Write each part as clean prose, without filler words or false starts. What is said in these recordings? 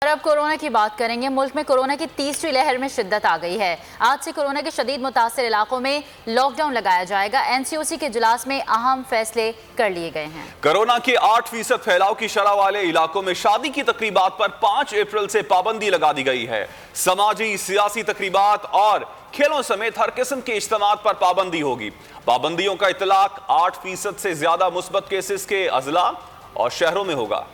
और अब कोरोना की बात करेंगे। मुल्क में कोरोना की तीसरी लहर में शिद्दत आ गई है। आज से कोरोना के शदीद मुतासिर इलाकों में लॉकडाउन लगाया जाएगा। एनसीओसी के इजलास में अहम फैसले कर लिए गए हैं। कोरोना के 8% फैलाव की शरह वाले इलाकों में शादी की तकरीबात पर 5 अप्रैल से पाबंदी लगा दी गई है। समाजी सियासी तकरीबात और खेलों समेत हर किस्म के इज्तिमात पर पाबंदी होगी। पाबंदियों का इतलाक 8% से ज्यादा मुस्बत केसेस के अजला और शहरों में होगा।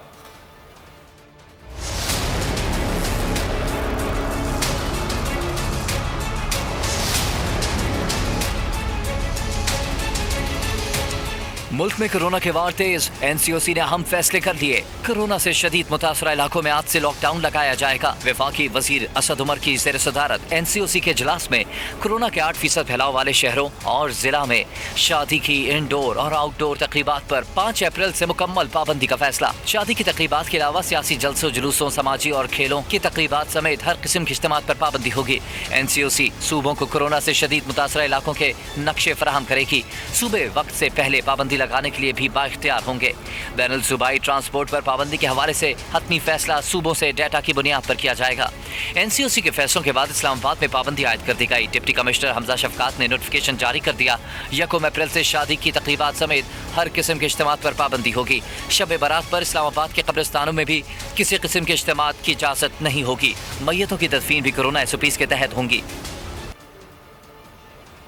मुल्क में कोरोना के वार तेज, एनसीओसी ने अहम फैसले कर लिए। कोरोना से शदीद मुतासरा इलाकों में आज से लॉकडाउन लगाया जाएगा। वफाकी वजीर असद उमर की ज़ेर सदारत एनसीओसी के इजलास में कोरोना के 8% फैलाव वाले शहरों और जिला में शादी की इंडोर और आउटडोर तकरीबात पर 5 अप्रैल से मुकम्मल पाबंदी का फैसला। शादी की तकरीबात के अलावा सियासी जलसों जुलूसों, समाजी और खेलों की तकरीबात समेत हर किस्म के इज्तिमात पर पाबंदी होगी। एनसीओसी सूबों को कोरोना से शदीद मुतासरा इलाकों के नक्शे फराहम करेगी। सूबे वक्त से पहले पाबंदी लगाने के लिए भी बाइख्तियार होंगे। बैनुल सूबाई ट्रांसपोर्ट पर पाबंदी के हवाले से हतमी फैसला सूबों से डेटा की बुनियाद पर किया जाएगा। एनसीओसी के फैसलों के बाद इस्लामाबाद में पाबंदी आयद कर दी गई। डिप्टी कमिश्नर हमजा शफकात ने नोटिफिकेशन जारी कर दिया। 1 अप्रैल से शादी की तकरीबात समेत हर किस्म के इज्तिमात पर पाबंदी होगी। शब बारात पर इस्लामाबाद के कब्रिस्तानों में भी किसी किस्म के इज्तिमात की इजाजत नहीं होगी। मैयतों की तदफीन भी कोरोना एसओपीज़ के तहत होंगी।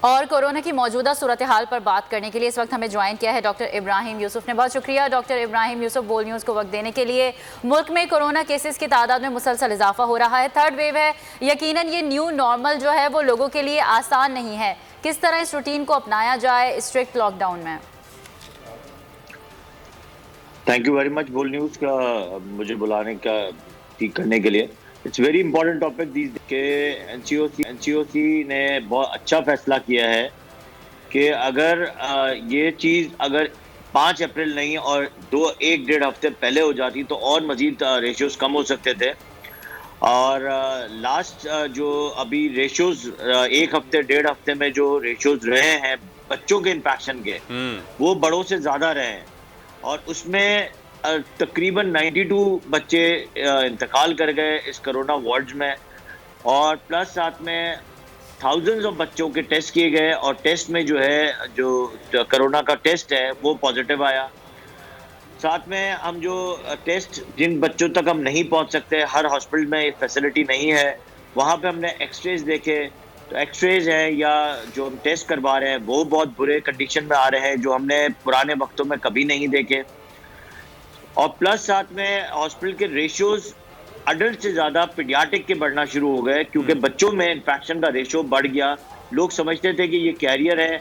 और कोरोना की मौजूदा सूरत हाल पर बात करने के लिए इस वक्त हमें ज्वाइन किया है डॉक्टर इब्राहिम यूसुफ ने। बहुत शुक्रिया डॉक्टर इब्राहिम यूसुफ बोल न्यूज़ को वक्त देने के लिए। मुल्क में कोरोना केसेस की तादाद में मुसलसल इजाफा हो रहा है। थर्ड वेव है। यकीनन ये न्यू नॉर्मल जो है वो लोगों के लिए आसान नहीं है। किस तरह इस रूटीन को अपनाया जाए स्ट्रिक्ट लॉकडाउन में? थैंक यू वेरी मच बोल न्यूज़ का मुझे बुलाने का करने के लिए। It's very important topic these के एनसीओसी ने बहुत अच्छा फैसला किया है कि अगर ये चीज़ अगर 5 अप्रैल नहीं और 1-1.5 हफ्ते पहले हो जाती तो और मजीद रेशियोज कम हो सकते थे। और लास्ट जो अभी रेशियोज 1 हफ्ते 1.5 हफ्ते में जो रेशियोज रहे हैं बच्चों के इन्फेक्शन के वो बड़ों से ज़्यादा रहे हैं। और उसमें तकरीबन 92 बच्चे इंतकाल कर गए इस कोरोना वार्ड्स में। और प्लस साथ में थाउजेंड्स ऑफ बच्चों के टेस्ट किए गए और टेस्ट में जो है जो कोरोना का टेस्ट है वो पॉजिटिव आया। साथ में हम जो टेस्ट जिन बच्चों तक हम नहीं पहुंच सकते, हर हॉस्पिटल में फैसिलिटी नहीं है, वहाँ पे हमने एक्सरेज देखे तो एक्सरेज हैं या जो हम टेस्ट करवा रहे हैं वो बहुत बुरे कंडीशन में आ रहे हैं जो हमने पुराने वक्तों में कभी नहीं देखे। और प्लस साथ में हॉस्पिटल के रेशियोज अडल्ट से ज़्यादा पीडियाट्रिक के बढ़ना शुरू हो गए क्योंकि बच्चों में इन्फेक्शन का रेशियो बढ़ गया। लोग समझते थे कि ये कैरियर है।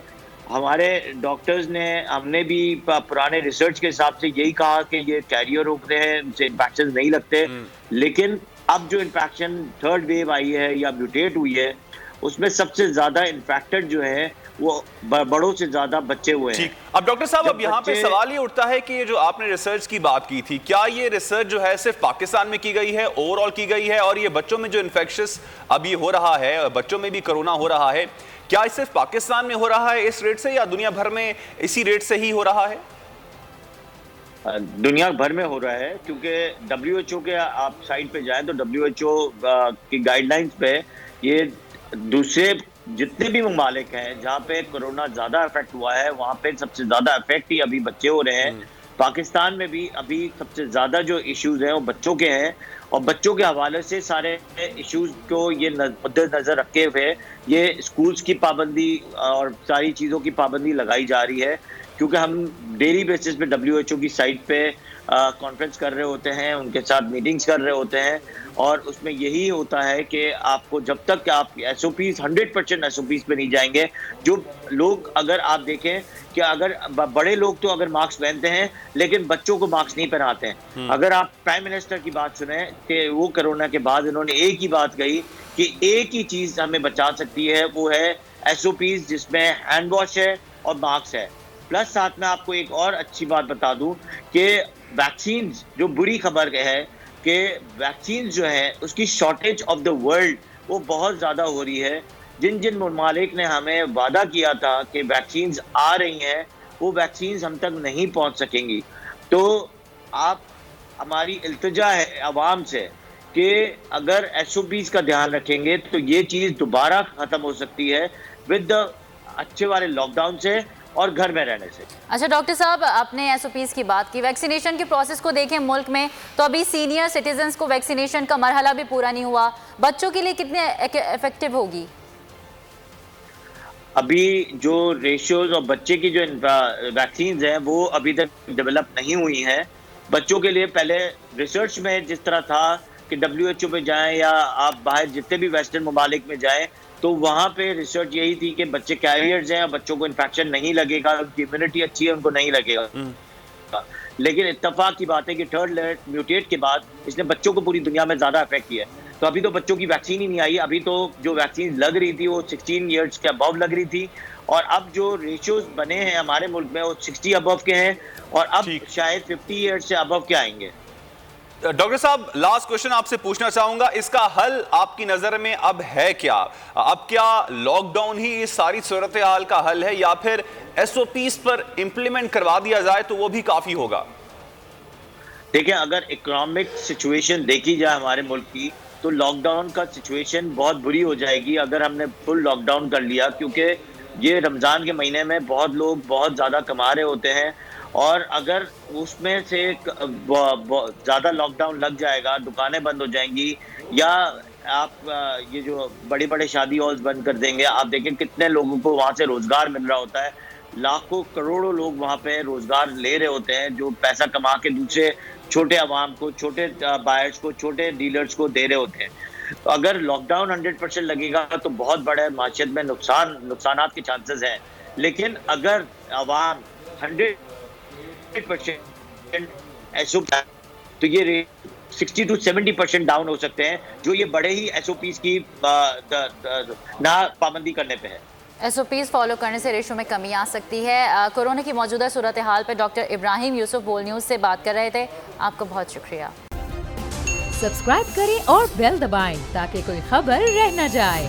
हमारे डॉक्टर्स ने हमने भी पुराने रिसर्च के हिसाब से यही कहा कि ये कैरियर होते हैं, इनसे इन्फेक्शन नहीं लगते। लेकिन अब जो इन्फेक्शन थर्ड वेव आई है या म्यूटेट हुई है उसमें सबसे ज़्यादा इन्फेक्टेड जो है वो बड़ों से ज्यादा बच्चे हुए हैं। अब डॉक्टर साहब अब यहाँ पे सवाल ये उठता है कि ये जो आपने रिसर्च की बात की थी, क्या ये रिसर्च जो है सिर्फ पाकिस्तान में की गई है, ओवरऑल की गई है? और ये बच्चों में जो इन्फेक्शस अब ये हो रहा है, बच्चों में भी कोरोना हो रहा है, क्या ये सिर्फ पाकिस्तान में हो रहा है इस रेट से या दुनिया भर में इसी रेट से ही हो रहा है? दुनिया भर में हो रहा है क्योंकि WHO के आप साइट पे जाएं तो WHO की गाइडलाइंस पे ये दूसरे जितने भी ममालिक हैं जहाँ पे कोरोना ज्यादा इफेक्ट हुआ है वहाँ पे सबसे ज्यादा इफेक्ट ही अभी बच्चे हो रहे हैं। पाकिस्तान में भी अभी सबसे ज्यादा जो इश्यूज हैं वो बच्चों के हैं और बच्चों के हवाले से सारे इश्यूज को ये मद्देनजर रखे हुए ये स्कूल्स की पाबंदी और सारी चीज़ों की पाबंदी लगाई जा रही है क्योंकि हम डेली बेसिस पे WHO की साइट पे कॉन्फ्रेंस कर रहे होते हैं, उनके साथ मीटिंग्स कर रहे होते हैं और उसमें यही होता है कि आपको जब तक आप SOPs 100% SOPs पे नहीं जाएंगे, जो लोग अगर आप देखें कि अगर बड़े लोग तो अगर मास्क पहनते हैं लेकिन बच्चों को मास्क नहीं पहनाते हैं। अगर आप प्राइम मिनिस्टर की बात सुने कि वो कोरोना के बाद इन्होंने एक ही बात कही कि एक ही चीज़ हमें बचा सकती है, वो है SOPs जिसमें हैंड वॉश है और मास्क है। प्लस साथ में आपको एक और अच्छी बात बता दूं कि वैक्सीन जो बुरी खबर है कि वैक्सीन जो है उसकी शॉर्टेज ऑफ द वर्ल्ड वो बहुत ज़्यादा हो रही है। जिन जिन ममालिक ने हमें वादा किया था कि वैक्सीन आ रही हैं वो वैक्सीन हम तक नहीं पहुंच सकेंगी। तो आप हमारी इल्तिजा है आवाम से कि अगर एसओपीज का ध्यान रखेंगे तो ये चीज दोबारा खत्म हो सकती है विद अच्छे वाले लॉकडाउन से और घर में रहने से। अच्छा डॉक्टर साहब, आपने एसओपीज की बात की, वैक्सीनेशन के प्रोसेस को देखें मुल्क में तो अभी सीनियर सिटीजन्स को वैक्सीनेशन का मरहला भी पूरा नहीं हुआ, बच्चों के लिए कितने इफेक्टिव होगी? अभी जो रेशियोज और बच्चे की जो वैक्सीन हैं वो अभी तक डेवलप नहीं हुई हैं। बच्चों के लिए पहले रिसर्च में जिस तरह था कि WHO पे जाएं या आप बाहर जितने भी वेस्टर्न ममालिक में जाएं तो वहाँ पे रिसर्च यही थी कि बच्चे कैरियर्स हैं, बच्चों को इन्फेक्शन नहीं लगेगा, उनकी इम्यूनिटी अच्छी है, उनको नहीं लगेगा। लेकिन इत्तेफाक की बात है कि थर्ड म्यूटेट के बाद इसने बच्चों को पूरी दुनिया में ज्यादा अफेक्ट किया है। तो अभी तो बच्चों की वैक्सीन ही नहीं आई, अभी तो जो वैक्सीन लग रही थी वो 16 ईयर्स के अबव लग रही थी, और अब जो रेशियोज बने हैं हमारे मुल्क में वो 60 अबव के हैं, और अब शायद 50 ईयर्स से अबव के आएंगे। डॉक्टर साहब, लास्ट क्वेश्चन आपसे पूछना चाहूंगा, इसका हल आपकी नजर में अब है क्या? अब क्या लॉकडाउन ही इस सारी सूरत हाल का हल है या फिर एसओपीज पर इंप्लीमेंट करवा दिया जाए तो वो भी काफी होगा? देखिए, अगर इकोनॉमिक सिचुएशन देखी जाए हमारे मुल्क की तो लॉकडाउन का सिचुएशन बहुत बुरी हो जाएगी अगर हमने फुल लॉकडाउन कर लिया, क्योंकि ये रमज़ान के महीने में बहुत लोग बहुत ज़्यादा कमा रहे होते हैं, और अगर उसमें से ज़्यादा लॉकडाउन लग जाएगा, दुकानें बंद हो जाएंगी, या आप ये जो बड़े बड़े शादी हॉल्स बंद कर देंगे, आप देखें कितने लोगों को वहाँ से रोज़गार मिल रहा होता है, लाखों करोड़ों लोग वहाँ पे रोज़गार ले रहे होते हैं जो पैसा कमा के दूसरे छोटे अवाम को, छोटे बायर्स को, छोटे डीलर्स को दे रहे होते हैं। तो अगर लॉकडाउन 100% लगेगा तो बहुत बड़े माशियत में नुकसानात के चांसेस हैं, लेकिन अगर अवाम 100% एसओ तो ये रेट 60 to 70% डाउन हो सकते हैं, जो ये बड़े ही एसओपीज की ना पाबंदी करने पे है। एसओपीज फॉलो करने से रेशो में कमी आ सकती है। कोरोना की मौजूदा सूरत हाल पर डॉक्टर इब्राहिम यूसुफ बोल न्यूज़ से बात कर रहे थे। आपको बहुत शुक्रिया। सब्सक्राइब करें और बेल दबाएं ताकि कोई खबर रह न जाए।